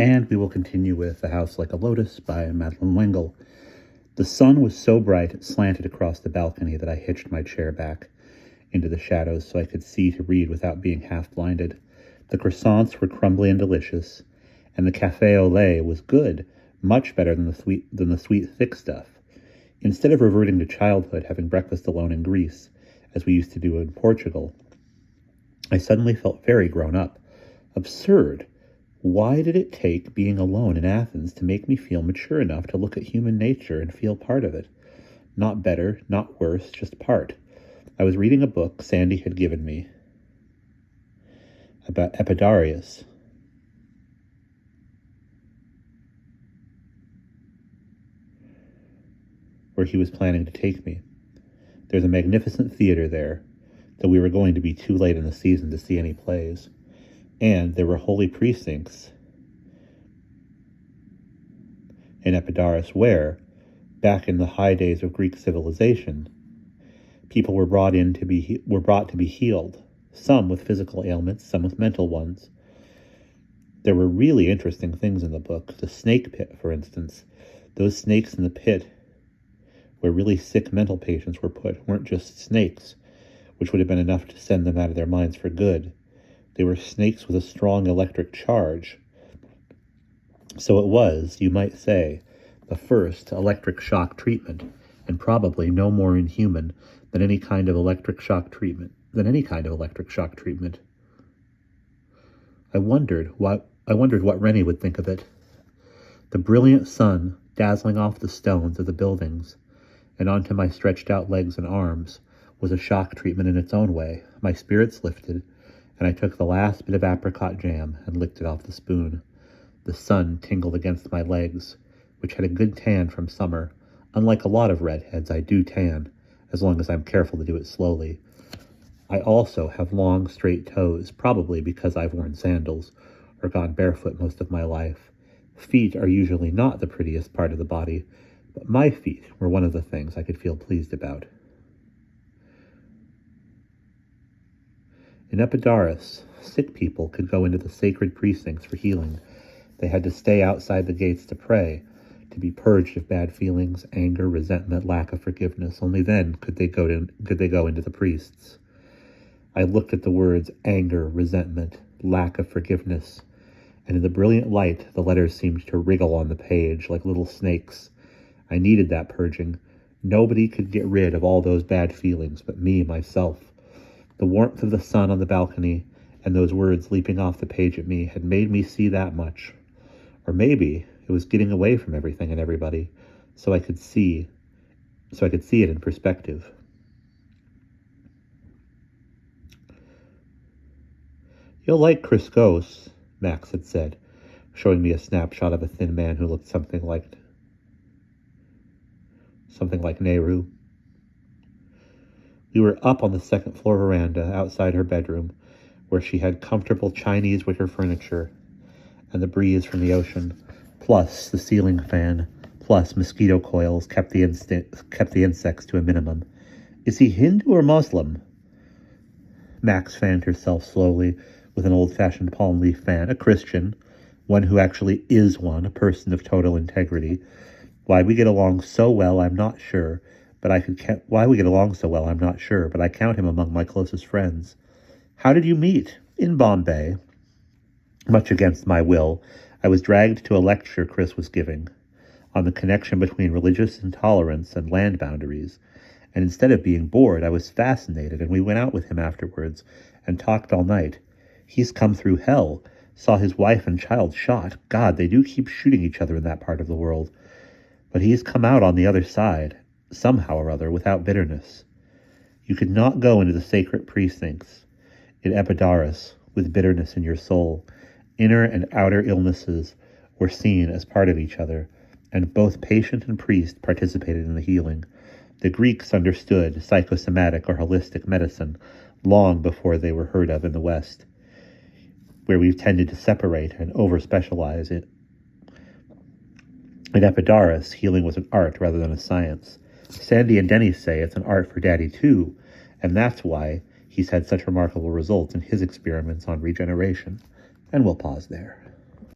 And we will continue with The House Like a Lotus by Madeleine L'Engle. The sun was so bright it slanted across the balcony that I hitched my chair back into the shadows so I could see to read without being half-blinded. The croissants were crumbly and delicious, and the café au lait was good, much better than the sweet thick stuff. Instead of reverting to childhood, having breakfast alone in Greece, as we used to do in Portugal, I suddenly felt very grown up. Absurd. Why did it take being alone in Athens to make me feel mature enough to look at human nature and feel part of it? Not better, not worse, just part. I was reading a book Sandy had given me about Epidaurus. Where he was planning to take me. There's a magnificent theater there, though we were going to be too late in the season to see any plays. And there were holy precincts in Epidaurus where, back in the high days of Greek civilization, people were brought to be healed, some with physical ailments, some with mental ones. There were really interesting things in the book. The snake pit, for instance. Those snakes in the pit where really sick mental patients were put weren't just snakes, which would have been enough to send them out of their minds for good. They were snakes with a strong electric charge. So it was, you might say, the first electric shock treatment, and probably no more inhuman than any kind of electric shock treatment. I wondered what Rennie would think of it. The brilliant sun dazzling off the stones of the buildings and onto my stretched out legs and arms was a shock treatment in its own way. My spirits lifted, and I took the last bit of apricot jam and licked it off the spoon. The sun tingled against my legs, which had a good tan from summer. Unlike a lot of redheads, I do tan, as long as I'm careful to do it slowly. I also have long, straight toes, probably because I've worn sandals or gone barefoot most of my life. Feet are usually not the prettiest part of the body, but my feet were one of the things I could feel pleased about. In Epidaurus, sick people could go into the sacred precincts for healing. They had to stay outside the gates to pray, to be purged of bad feelings, anger, resentment, lack of forgiveness. Only then could they go into the priests. I looked at the words anger, resentment, lack of forgiveness, and in the brilliant light the letters seemed to wriggle on the page like little snakes. I needed that purging. Nobody could get rid of all those bad feelings but me, myself. The warmth of the sun on the balcony and those words leaping off the page at me had made me see that much. Or maybe it was getting away from everything and everybody, so I could see it in perspective. You'll like Chryskos, Max had said, showing me a snapshot of a thin man who looked something like Nehru. We were up on the second-floor veranda outside her bedroom, where she had comfortable Chinese wicker furniture and the breeze from the ocean, plus the ceiling fan, plus mosquito coils kept the insects to a minimum. Is he Hindu or Muslim? Max fanned herself slowly with an old-fashioned palm leaf fan. A Christian, one who actually is one, a person of total integrity. Why we get along so well, I'm not sure, but I count him among my closest friends. How did you meet? In Bombay. Much against my will, I was dragged to a lecture Chris was giving on the connection between religious intolerance and land boundaries, and instead of being bored, I was fascinated, and we went out with him afterwards and talked all night. He's come through hell, saw his wife and child shot. God, they do keep shooting each other in that part of the world. But he's come out on the other side, somehow or other, without bitterness. You could not go into the sacred precincts in Epidaurus with bitterness in your soul. Inner and outer illnesses were seen as part of each other, and both patient and priest participated in the healing. The Greeks understood psychosomatic or holistic medicine long before they were heard of in the West, where we've tended to separate and over-specialize it. In Epidaurus, healing was an art rather than a science. Sandy and Denny say it's an art for Daddy too, and that's why he's had such remarkable results in his experiments on regeneration. And we'll pause there.